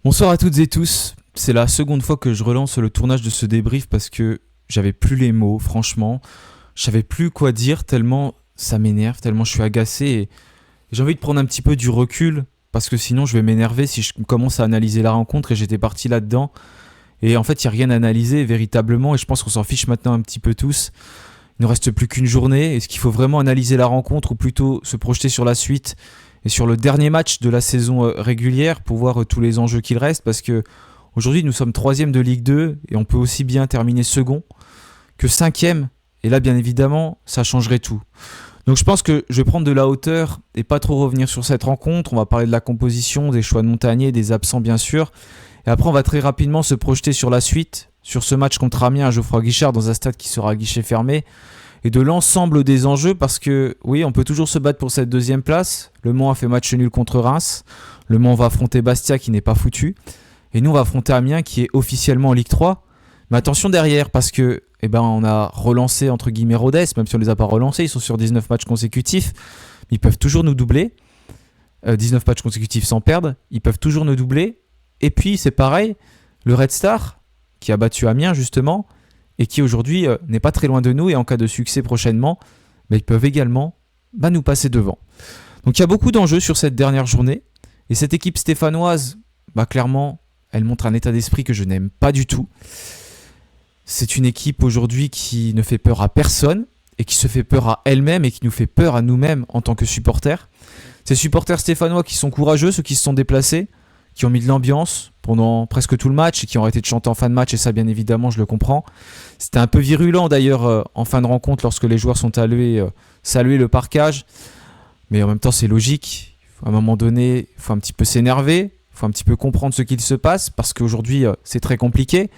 Bonsoir à toutes et tous. C'est la seconde fois que je relance le tournage de ce débrief parce que j'avais plus les mots, franchement. Je savais plus quoi dire tellement ça m'énerve, tellement je suis agacé et j'ai envie de prendre un petit peu du recul parce que sinon je vais m'énerver si je commence à analyser la rencontre et j'étais parti là-dedans. Et en fait, il n'y a rien à analyser véritablement et je pense qu'on s'en fiche maintenant un petit peu tous. Il ne reste plus qu'une journée. Est-ce qu'il faut vraiment analyser la rencontre ou plutôt se projeter sur la suite et sur le dernier match de la saison régulière pour voir tous les enjeux qu'il reste? Parce que aujourd'hui, nous sommes 3e de Ligue 2 et on peut aussi bien terminer second que 5e. Et là, bien évidemment, ça changerait tout. Donc je pense que je vais prendre de la hauteur et pas trop revenir sur cette rencontre. On va parler de la composition, des choix de Montagnier, des absents bien sûr. Et après, on va très rapidement se projeter sur la suite, sur ce match contre Amiens à Geoffroy Guichard dans un stade qui sera à guichet fermé, et de l'ensemble des enjeux parce que, oui, on peut toujours se battre pour cette deuxième place. Le Mans a fait match nul contre Reims. Le Mans va affronter Bastia qui n'est pas foutu. Et nous, on va affronter Amiens qui est officiellement en Ligue 3. Mais attention derrière parce que on a relancé entre guillemets Rodez, même si on ne les a pas relancés, ils sont sur 19 matchs consécutifs. Ils peuvent toujours nous doubler. 19 matchs consécutifs sans perdre. Ils peuvent toujours nous doubler. Et puis, c'est pareil, le Red Star, qui a battu Amiens justement, et qui aujourd'hui n'est pas très loin de nous, et en cas de succès prochainement, ils peuvent également nous passer devant. Donc il y a beaucoup d'enjeux sur cette dernière journée, et cette équipe stéphanoise, clairement, elle montre un état d'esprit que je n'aime pas du tout. C'est une équipe aujourd'hui qui ne fait peur à personne, et qui se fait peur à elle-même, et qui nous fait peur à nous-mêmes en tant que supporters. Ces supporters stéphanois qui sont courageux, ceux qui se sont déplacés, qui ont mis de l'ambiance pendant presque tout le match et qui ont arrêté de chanter en fin de match, et ça bien évidemment je le comprends. C'était un peu virulent d'ailleurs en fin de rencontre lorsque les joueurs sont allés saluer le parquage, mais en même temps c'est logique. À un moment donné, il faut un petit peu s'énerver, il faut un petit peu comprendre ce qu'il se passe parce qu'aujourd'hui c'est très compliqué.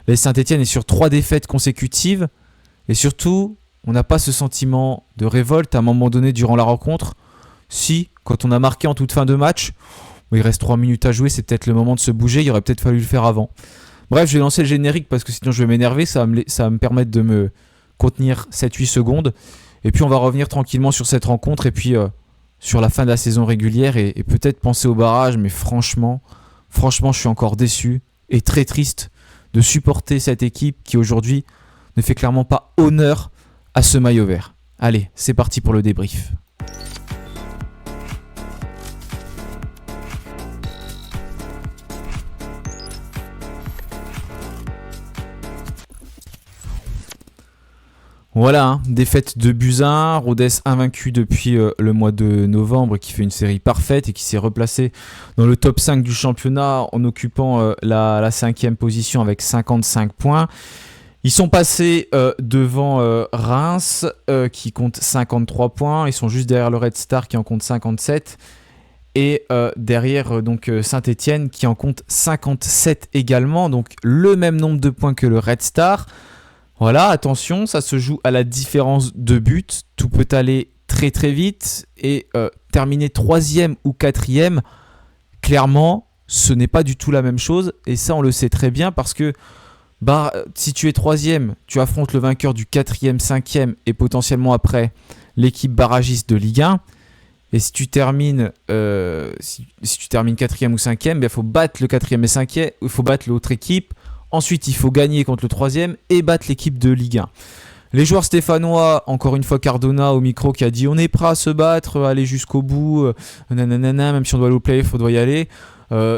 Les Saint-Etienne est sur 3 défaites consécutives et surtout on n'a pas ce sentiment de révolte à un moment donné durant la rencontre. Si, quand on a marqué en toute fin de match, il reste 3 minutes à jouer, c'est peut-être le moment de se bouger, il aurait peut-être fallu le faire avant. Bref, je vais lancer le générique parce que sinon je vais m'énerver, ça va me permettre de me contenir 7-8 secondes. Et puis on va revenir tranquillement sur cette rencontre et puis sur la fin de la saison régulière et peut-être penser au barrage. Mais franchement, je suis encore déçu et très triste de supporter cette équipe qui aujourd'hui ne fait clairement pas honneur à ce maillot vert. Allez, c'est parti pour le débrief. Voilà, défaite de Buzyn, Rodez invaincu depuis le mois de novembre qui fait une série parfaite et qui s'est replacé dans le top 5 du championnat en occupant la 5e position avec 55 points. Ils sont passés devant Reims qui compte 53 points, ils sont juste derrière le Red Star qui en compte 57 et derrière Saint-Etienne qui en compte 57 également, donc le même nombre de points que le Red Star. Voilà, attention, ça se joue à la différence de but. Tout peut aller très très vite et terminer 3e ou 4e, clairement, ce n'est pas du tout la même chose. Et ça, on le sait très bien parce que si tu es 3e, tu affrontes le vainqueur du 4e, 5e et potentiellement après l'équipe barragiste de Ligue 1. Et si tu termines 4e ou 5e, il faut battre le 4e et 5e, il faut battre l'autre équipe. Ensuite, il faut gagner contre le 3e et battre l'équipe de Ligue 1. Les joueurs stéphanois, encore une fois Cardona au micro qui a dit on est prêt à se battre, aller jusqu'au bout, même si on doit aller au play-off, on doit y aller.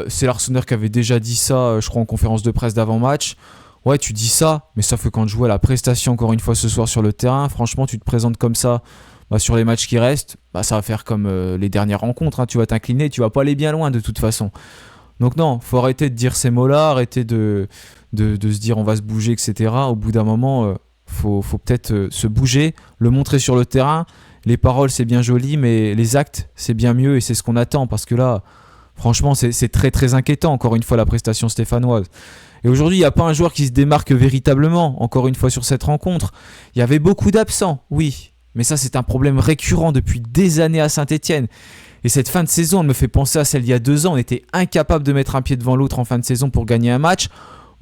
C'est l'Arsenal qui avait déjà dit ça, je crois en conférence de presse d'avant-match. Ouais, tu dis ça, mais sauf que quand je vois la prestation encore une fois ce soir sur le terrain, franchement, tu te présentes comme ça sur les matchs qui restent, ça va faire comme les dernières rencontres, tu vas t'incliner, tu vas pas aller bien loin de toute façon. Donc non, faut arrêter de dire ces mots-là, arrêter de se dire on va se bouger, etc. Au bout d'un moment, faut peut-être se bouger, le montrer sur le terrain. Les paroles, c'est bien joli, mais les actes, c'est bien mieux et c'est ce qu'on attend. Parce que là, franchement, c'est très très inquiétant, encore une fois, la prestation stéphanoise. Et aujourd'hui, il n'y a pas un joueur qui se démarque véritablement, encore une fois, sur cette rencontre. Il y avait beaucoup d'absents, oui. Mais ça, c'est un problème récurrent depuis des années à Saint-Etienne. Et cette fin de saison, elle me fait penser à celle d'il y a 2 ans. On était incapable de mettre un pied devant l'autre en fin de saison pour gagner un match.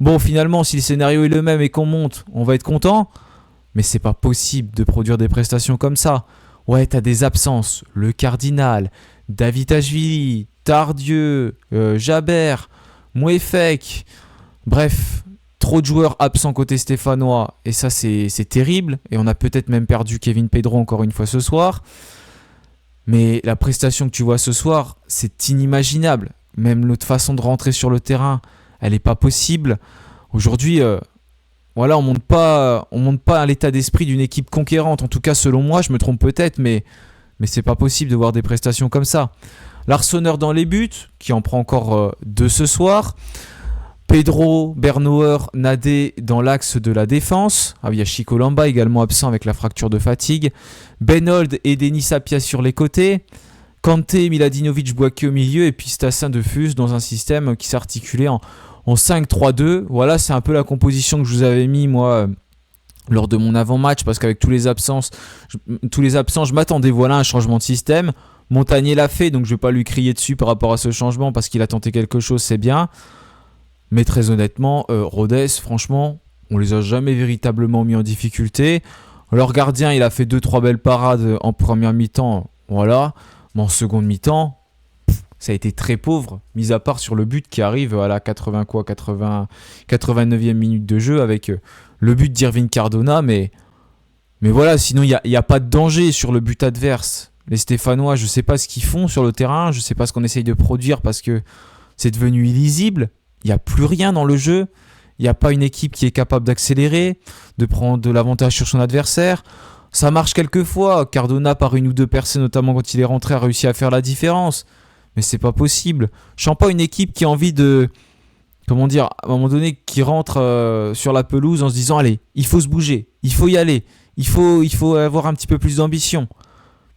Bon, finalement, si le scénario est le même et qu'on monte, on va être content. Mais c'est pas possible de produire des prestations comme ça. Ouais, t'as des absences. Le Cardinal, David Ashvili, Tardieu, Jabert. Mouefek. Bref, trop de joueurs absents côté stéphanois. Et ça, c'est terrible. Et on a peut-être même perdu Kevin Pedro encore une fois ce soir. Mais la prestation que tu vois ce soir, c'est inimaginable. Même notre façon de rentrer sur le terrain, elle n'est pas possible. Aujourd'hui, voilà, on monte pas à l'état d'esprit d'une équipe conquérante. En tout cas, selon moi, je me trompe peut-être, mais c'est pas possible de voir des prestations comme ça. Larsonneur dans les buts, qui en prend encore 2 ce soir. Pedro, Bernauer, Nadé dans l'axe de la défense. Ah, il y a Chico Lamba également absent avec la fracture de fatigue. Benold et Denis Sapia sur les côtés. Kanté, Miladinovic, Boaké au milieu. Et puis Stassin de Fus dans un système qui s'articulait en 5-3-2. Voilà, c'est un peu la composition que je vous avais mis moi lors de mon avant-match. Parce qu'avec tous les absents, je m'attendais à un changement de système. Montagnier l'a fait, donc je ne vais pas lui crier dessus par rapport à ce changement parce qu'il a tenté quelque chose, c'est bien. Mais très honnêtement, Rodez, franchement, on les a jamais véritablement mis en difficulté. Leur gardien, il a fait 2-3 belles parades en première mi-temps, voilà. Mais en seconde mi-temps, ça a été très pauvre, mis à part sur le but qui arrive à la 89e minute de jeu avec le but d'Irving Cardona. Mais voilà, sinon, il n'y a pas de danger sur le but adverse. Les Stéphanois, je ne sais pas ce qu'ils font sur le terrain, je ne sais pas ce qu'on essaye de produire parce que c'est devenu illisible. Il n'y a plus rien dans le jeu. Il n'y a pas une équipe qui est capable d'accélérer, de prendre de l'avantage sur son adversaire. Ça marche quelquefois. Cardona, par une ou deux personnes, notamment quand il est rentré, a réussi à faire la différence. Mais c'est pas possible. Je sens pas une équipe qui a envie de... Comment dire, à un moment donné, qui rentre sur la pelouse en se disant « Allez, il faut se bouger, il faut y aller, il faut avoir un petit peu plus d'ambition ».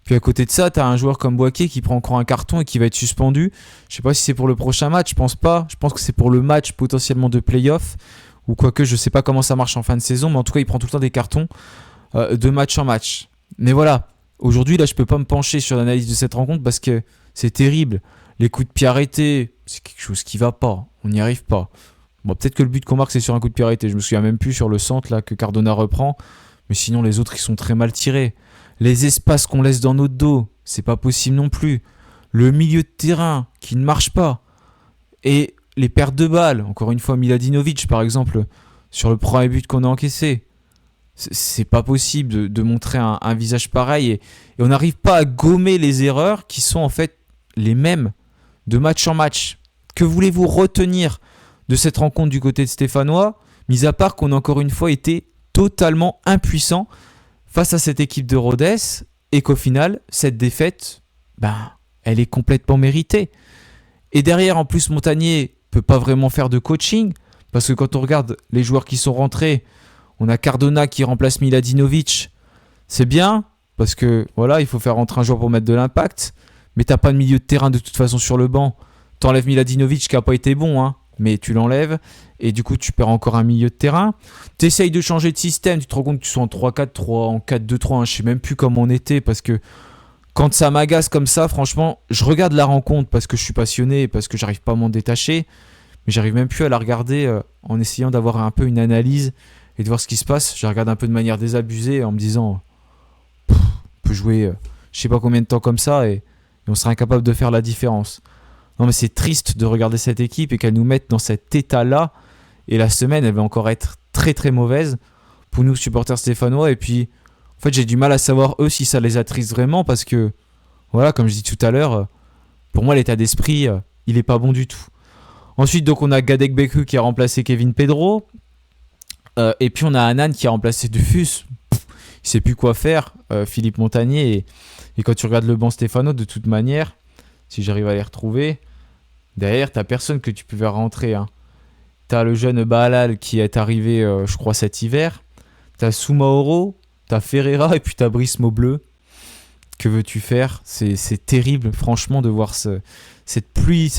Puis à côté de ça, tu as un joueur comme Boaké qui prend encore un carton et qui va être suspendu. Je sais pas si c'est pour le prochain match, je pense pas. Je pense que c'est pour le match potentiellement de play-off. Ou quoique, je sais pas comment ça marche en fin de saison, mais en tout cas, il prend tout le temps des cartons de match en match. Mais voilà, aujourd'hui, là, je peux pas me pencher sur l'analyse de cette rencontre parce que c'est terrible. Les coups de pied arrêtés, c'est quelque chose qui va pas. On n'y arrive pas. Bon, peut-être que le but qu'on marque, c'est sur un coup de pied arrêté. Je me souviens même plus sur le centre là que Cardona reprend. Mais sinon, les autres, ils sont très mal tirés. Les espaces qu'on laisse dans notre dos, c'est pas possible non plus. Le milieu de terrain qui ne marche pas. Et les pertes de balles. Encore une fois, Miladinovic, par exemple, sur le premier but qu'on a encaissé. C'est pas possible de montrer un visage pareil. Et on n'arrive pas à gommer les erreurs qui sont en fait les mêmes de match en match. Que voulez-vous retenir de cette rencontre du côté de Stéphanois, mis à part qu'on a encore une fois été totalement impuissant face à cette équipe de Rodez et qu'au final, cette défaite, elle est complètement méritée. Et derrière, en plus, Montagnier peut pas vraiment faire de coaching parce que quand on regarde les joueurs qui sont rentrés, on a Cardona qui remplace Miladinovic. C'est bien parce que voilà, il faut faire rentrer un joueur pour mettre de l'impact, mais t'as pas de milieu de terrain de toute façon sur le banc. T'enlèves Miladinovic qui a pas été bon, mais tu l'enlèves et du coup tu perds encore un milieu de terrain. Tu essayes de changer de système, tu te rends compte que tu sois en 3-4-3, en 4-2-3, je sais même plus comment on était parce que quand ça m'agace comme ça, franchement, je regarde la rencontre parce que je suis passionné, parce que j'arrive pas à m'en détacher, mais j'arrive même plus à la regarder en essayant d'avoir un peu une analyse et de voir ce qui se passe. Je la regarde un peu de manière désabusée en me disant on peut jouer je sais pas combien de temps comme ça et on sera incapable de faire la différence. Non mais c'est triste de regarder cette équipe et qu'elle nous mette dans cet état-là. Et la semaine, elle va encore être très très mauvaise pour nous supporters stéphanois. Et puis, en fait, j'ai du mal à savoir eux si ça les attriste vraiment parce que, voilà, comme je dis tout à l'heure, pour moi l'état d'esprit, il est pas bon du tout. Ensuite, donc on a Gadek Beku qui a remplacé Kevin Pedro. Et puis on a Anan qui a remplacé Dufus. Il sait plus quoi faire, Philippe Montagnier. Et quand tu regardes le banc stéphano, de toute manière, si j'arrive à les retrouver, derrière, t'as personne que tu pouvais rentrer. T'as le jeune Bahalal qui est arrivé, je crois, cet hiver. T'as Soumaoro, t'as Ferreira et puis t'as Brice Maubleu. Que veux-tu faire ? C'est terrible, franchement, de voir cette pluie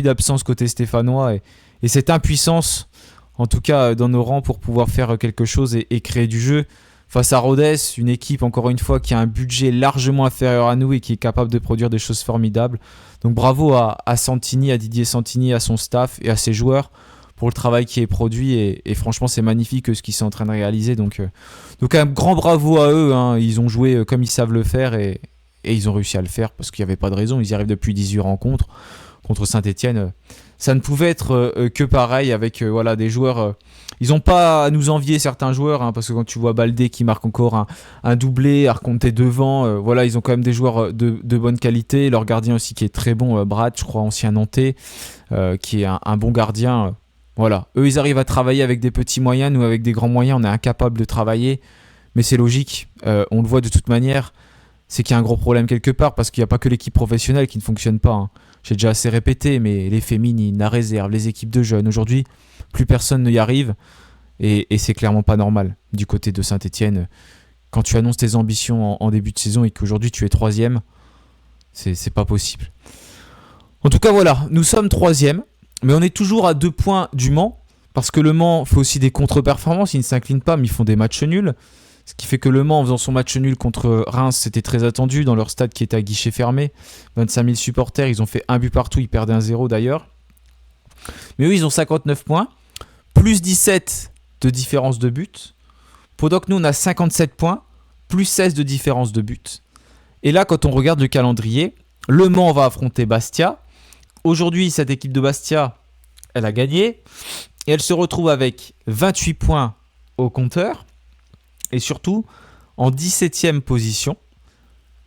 d'absence côté stéphanois et cette impuissance, en tout cas dans nos rangs, pour pouvoir faire quelque chose et créer du jeu. Face à Rodez, une équipe, encore une fois, qui a un budget largement inférieur à nous et qui est capable de produire des choses formidables. Donc bravo à Santini, à Didier Santini, à son staff et à ses joueurs pour le travail qui est produit. Et franchement, c'est magnifique ce qu'ils sont en train de réaliser. Donc un grand bravo à eux. Ils ont joué comme ils savent le faire et ils ont réussi à le faire parce qu'il n'y avait pas de raison. Ils y arrivent depuis 18 rencontres. Contre Saint-Etienne, ça ne pouvait être que pareil avec voilà, des joueurs. Ils n'ont pas à nous envier certains joueurs, hein, parce que quand tu vois Baldé qui marque encore un doublé, Arconte devant, voilà, ils ont quand même des joueurs de bonne qualité. Leur gardien aussi qui est très bon, Brad, je crois, ancien Nantais, qui est un bon gardien. Voilà, eux ils arrivent à travailler avec des petits moyens, nous avec des grands moyens, on est incapable de travailler, mais c'est logique, on le voit de toute manière. C'est qu'il y a un gros problème quelque part, parce qu'il n'y a pas que l'équipe professionnelle qui ne fonctionne pas, hein. J'ai déjà assez répété, mais les féminines, la réserve, les équipes de jeunes, aujourd'hui, plus personne n'y arrive, et c'est clairement pas normal du côté de Saint-Etienne. Quand tu annonces tes ambitions en début de saison et qu'aujourd'hui tu es 3e, c'est pas possible. En tout cas, voilà, nous sommes 3e, mais on est toujours à 2 points du Mans, parce que le Mans fait aussi des contre-performances, ils ne s'inclinent pas, mais ils font des matchs nuls. Ce qui fait que Le Mans, en faisant son match nul contre Reims, c'était très attendu dans leur stade qui était à guichet fermé. 25 000 supporters, ils ont fait un but partout, ils perdaient 1-0 d'ailleurs. Mais eux, ils ont 59 points, plus 17 de différence de but. Pendant que nous, on a 57 points, plus 16 de différence de but. Et là, quand on regarde le calendrier, Le Mans va affronter Bastia. Aujourd'hui, cette équipe de Bastia, elle a gagné. Et elle se retrouve avec 28 points au compteur. Et surtout en 17e position.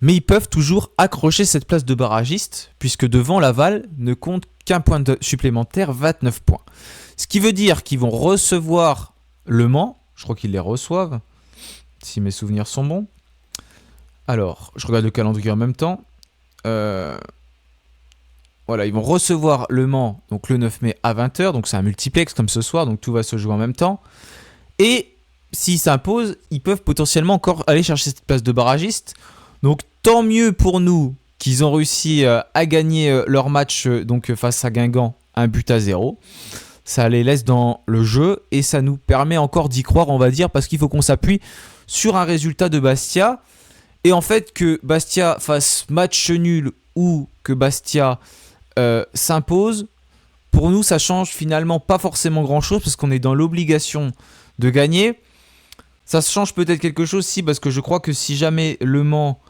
Mais ils peuvent toujours accrocher cette place de barragiste, puisque devant Laval ne compte qu'un point supplémentaire, 29 points. Ce qui veut dire qu'ils vont recevoir Le Mans. Je crois qu'ils les reçoivent, si mes souvenirs sont bons. Alors, je regarde le calendrier en même temps. Voilà, ils vont recevoir Le Mans donc le 9 mai à 20h. Donc c'est un multiplex comme ce soir, donc tout va se jouer en même temps. Et s'ils s'imposent, ils peuvent potentiellement encore aller chercher cette place de barragiste. Donc tant mieux pour nous qu'ils ont réussi à gagner leur match donc face à Guingamp 1-0. Ça les laisse dans le jeu et ça nous permet encore d'y croire, on va dire, parce qu'il faut qu'on s'appuie sur un résultat de Bastia. Et en fait, que Bastia fasse match nul ou que Bastia s'impose, pour nous, ça change finalement pas forcément grand-chose parce qu'on est dans l'obligation de gagner. Ça change peut-être quelque chose, si, parce que je crois que si jamais Le Mans,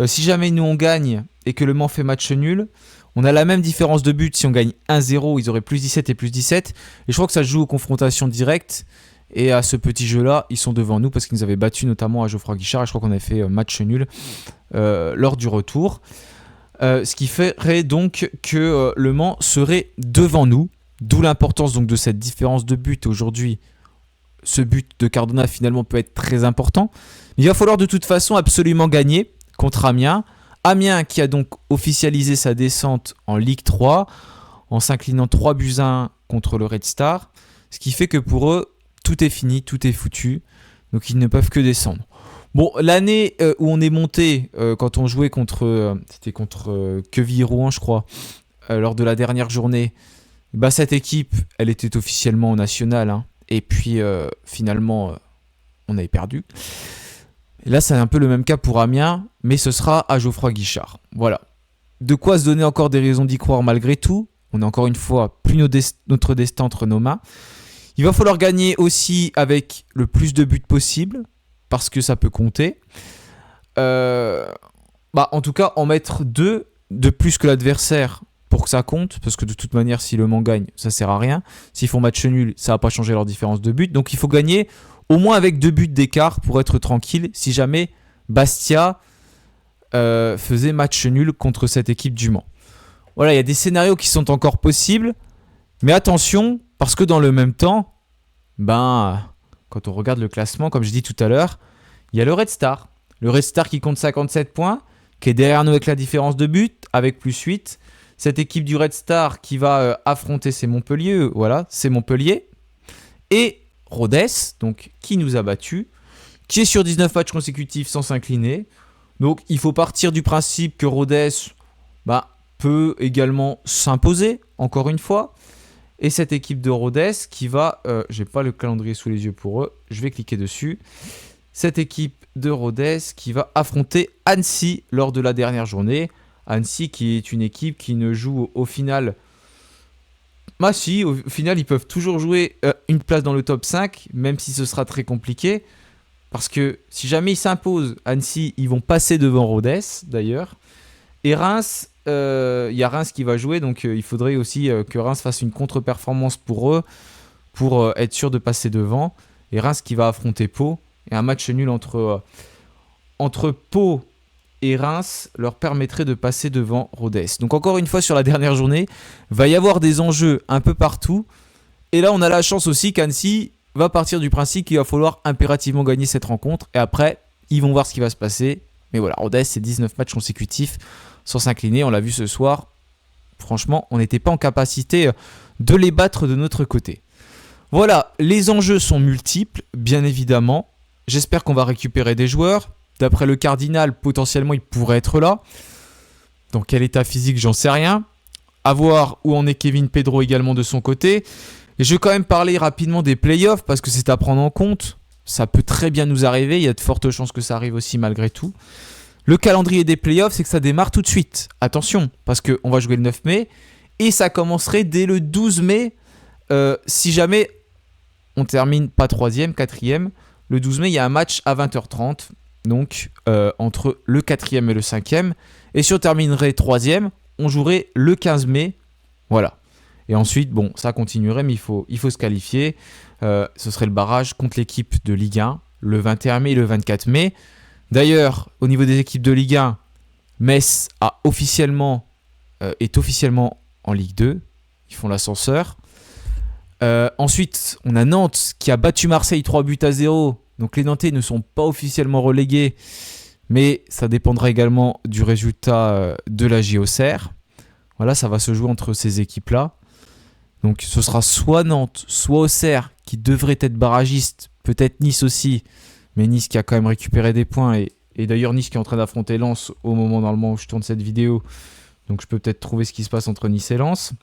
si jamais nous on gagne et que Le Mans fait match nul, on a la même différence de but. Si on gagne 1-0, ils auraient plus 17 et plus 17. Et je crois que ça se joue aux confrontations directes. Et à ce petit jeu-là, ils sont devant nous parce qu'ils nous avaient battu notamment à Geoffroy Guichard. Et je crois qu'on avait fait match nul lors du retour. Ce qui ferait donc que Le Mans serait devant nous. D'où l'importance donc de cette différence de but aujourd'hui. Ce but de Cardona finalement peut être très important. Mais il va falloir de toute façon absolument gagner contre Amiens. Amiens qui a donc officialisé sa descente en Ligue 3 en s'inclinant 3-1 contre le Red Star. Ce qui fait que pour eux, tout est fini, tout est foutu. Donc ils ne peuvent que descendre. Bon, l'année où on est monté, quand on jouait contre, c'était contre Quevilly-Rouen je crois, lors de la dernière journée, bah, cette équipe, elle était officiellement en nationale, hein. Et puis finalement, on avait perdu. Et là, c'est un peu le même cas pour Amiens, mais ce sera à Geoffroy Guichard. Voilà. De quoi se donner encore des raisons d'y croire malgré tout. On a encore une fois plus notre destin entre nos mains. Il va falloir gagner aussi avec le plus de buts possible, parce que ça peut compter. En tout cas, en mettre 2 de plus que l'adversaire pour que ça compte, parce que de toute manière, si Le Mans gagne, ça sert à rien. S'ils font match nul, ça va pas changer leur différence de but. Donc il faut gagner au moins avec 2 buts d'écart pour être tranquille si jamais Bastia faisait match nul contre cette équipe du Mans. Voilà, il y a des scénarios qui sont encore possibles, mais attention, parce que dans le même temps, quand on regarde le classement, comme je dis tout à l'heure, il y a le Red Star. Le Red Star qui compte 57 points, qui est derrière nous avec la différence de but, avec plus 8. Cette équipe du Red Star qui va affronter, c'est Montpellier. Voilà, c'est Montpellier. Et Rodez, donc, qui nous a battus, qui est sur 19 matchs consécutifs sans s'incliner. Donc, il faut partir du principe que Rodez peut également s'imposer, encore une fois. Et cette équipe de Rodez qui va... j'ai pas le calendrier sous les yeux pour eux, je vais cliquer dessus. Cette équipe de Rodez qui va affronter Annecy lors de la dernière journée. Annecy qui est une équipe qui ne joue au final... au final ils peuvent toujours jouer une place dans le top 5, même si ce sera très compliqué. Parce que si jamais ils s'imposent, Annecy, ils vont passer devant Rodez d'ailleurs. Et Reims, il y a Reims qui va jouer, donc il faudrait aussi que Reims fasse une contre-performance pour eux, pour être sûr de passer devant. Et Reims qui va affronter Pau. Et un match nul entre Pau et Reims leur permettrait de passer devant Rodez. Donc encore une fois sur la dernière journée, va y avoir des enjeux un peu partout. Et là on a la chance aussi qu'Annecy va partir du principe qu'il va falloir impérativement gagner cette rencontre. Et après, ils vont voir ce qui va se passer. Mais voilà, Rodez, c'est 19 matchs consécutifs sans s'incliner. On l'a vu ce soir. Franchement, on n'était pas en capacité de les battre de notre côté. Voilà, les enjeux sont multiples, bien évidemment. J'espère qu'on va récupérer des joueurs. D'après le Cardinal, potentiellement, il pourrait être là. Dans quel état physique, j'en sais rien. À voir où en est Kevin Pedro également de son côté. Et je vais quand même parler rapidement des playoffs parce que c'est à prendre en compte. Ça peut très bien nous arriver. Il y a de fortes chances que ça arrive aussi malgré tout. Le calendrier des playoffs, c'est que ça démarre tout de suite. Attention, parce qu'on va jouer le 9 mai. Et ça commencerait dès le 12 mai. Si jamais on termine pas 3e, 4e. Le 12 mai, il y a un match à 20h30. Donc, entre le 4e et le 5e. Et si on terminerait 3e, on jouerait le 15 mai. Voilà. Et ensuite, bon, ça continuerait, mais il faut se qualifier. Ce serait le barrage contre l'équipe de Ligue 1, le 21 mai et le 24 mai. D'ailleurs, au niveau des équipes de Ligue 1, Metz est officiellement en Ligue 2. Ils font l'ascenseur. Ensuite, on a Nantes qui a battu Marseille 3-0. Donc les Nantais ne sont pas officiellement relégués, mais ça dépendra également du résultat de la JOCR. Voilà, ça va se jouer entre ces équipes-là. Donc ce sera soit Nantes, soit Auxerre qui devrait être barragiste, peut-être Nice aussi, mais Nice qui a quand même récupéré des points. Et d'ailleurs Nice qui est en train d'affronter Lens au moment normalement où je tourne cette vidéo. Donc je peux peut-être trouver ce qui se passe entre Nice et Lens.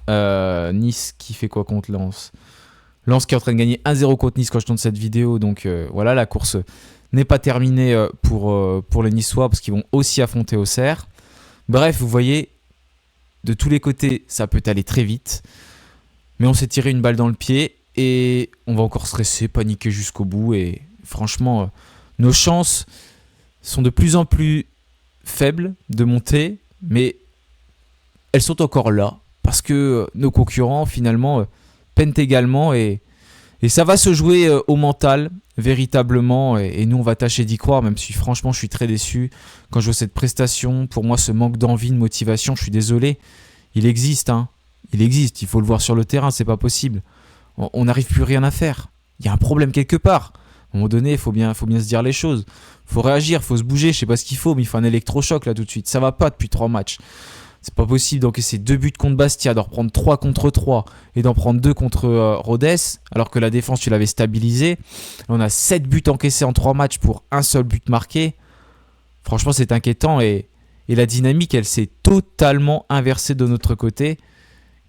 Nice qui fait quoi contre Lens ? Lens qui est en train de gagner 1-0 contre Nice quand je tourne cette vidéo. Donc voilà, la course n'est pas terminée pour les Niçois parce qu'ils vont aussi affronter Auxerre. Bref, vous voyez, de tous les côtés, ça peut aller très vite. Mais on s'est tiré une balle dans le pied et on va encore stresser, paniquer jusqu'au bout. Et franchement, nos chances sont de plus en plus faibles de monter, mais elles sont encore là parce que nos concurrents, finalement, peinent également et ça va se jouer au mental véritablement et nous on va tâcher d'y croire, même si franchement je suis très déçu quand je vois cette prestation. Pour moi, ce manque d'envie, de motivation, je suis désolé, il existe, il faut le voir sur le terrain, c'est pas possible, on n'arrive plus rien à faire, il y a un problème quelque part. À un moment donné, il faut bien se dire les choses, il faut réagir, il faut se bouger, je sais pas ce qu'il faut, mais il faut un électrochoc là tout de suite, ça va pas depuis 3 matchs. C'est pas possible d'encaisser 2 buts contre Bastia, d'en reprendre 3 contre 3 et d'en prendre 2 contre Rodez, alors que la défense, tu l'avais stabilisée. On a 7 buts encaissés en 3 matchs pour un seul but marqué. Franchement, c'est inquiétant et la dynamique, elle s'est totalement inversée de notre côté,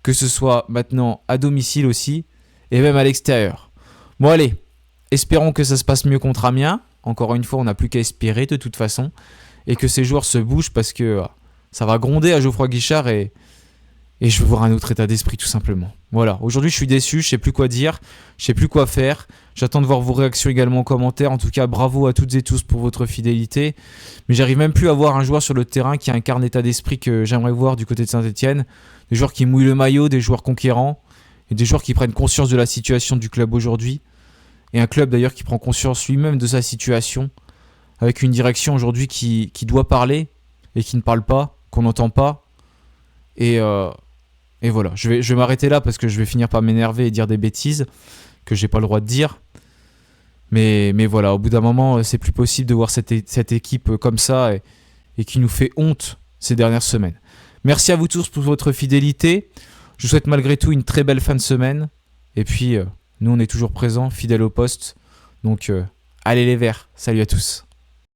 que ce soit maintenant à domicile aussi et même à l'extérieur. Bon, allez, espérons que ça se passe mieux contre Amiens. Encore une fois, on n'a plus qu'à espérer de toute façon et que ces joueurs se bougent parce que ça va gronder à Geoffroy Guichard et je veux voir un autre état d'esprit tout simplement. Voilà, aujourd'hui je suis déçu, je sais plus quoi dire, je sais plus quoi faire. J'attends de voir vos réactions également en commentaire. En tout cas, bravo à toutes et tous pour votre fidélité. Mais j'arrive même plus à voir un joueur sur le terrain qui incarne l'état d'esprit que j'aimerais voir du côté de Saint-Etienne. Des joueurs qui mouillent le maillot, des joueurs conquérants et des joueurs qui prennent conscience de la situation du club aujourd'hui. Et un club d'ailleurs qui prend conscience lui-même de sa situation avec une direction aujourd'hui qui doit parler et qui ne parle pas, qu'on n'entend pas. Et voilà, je vais m'arrêter là parce que je vais finir par m'énerver et dire des bêtises que j'ai pas le droit de dire. Mais voilà, au bout d'un moment, c'est plus possible de voir cette équipe comme ça et qui nous fait honte ces dernières semaines. Merci à vous tous pour votre fidélité. Je vous souhaite malgré tout une très belle fin de semaine. Et puis, nous, on est toujours présents, fidèles au poste. Donc, allez les Verts. Salut à tous.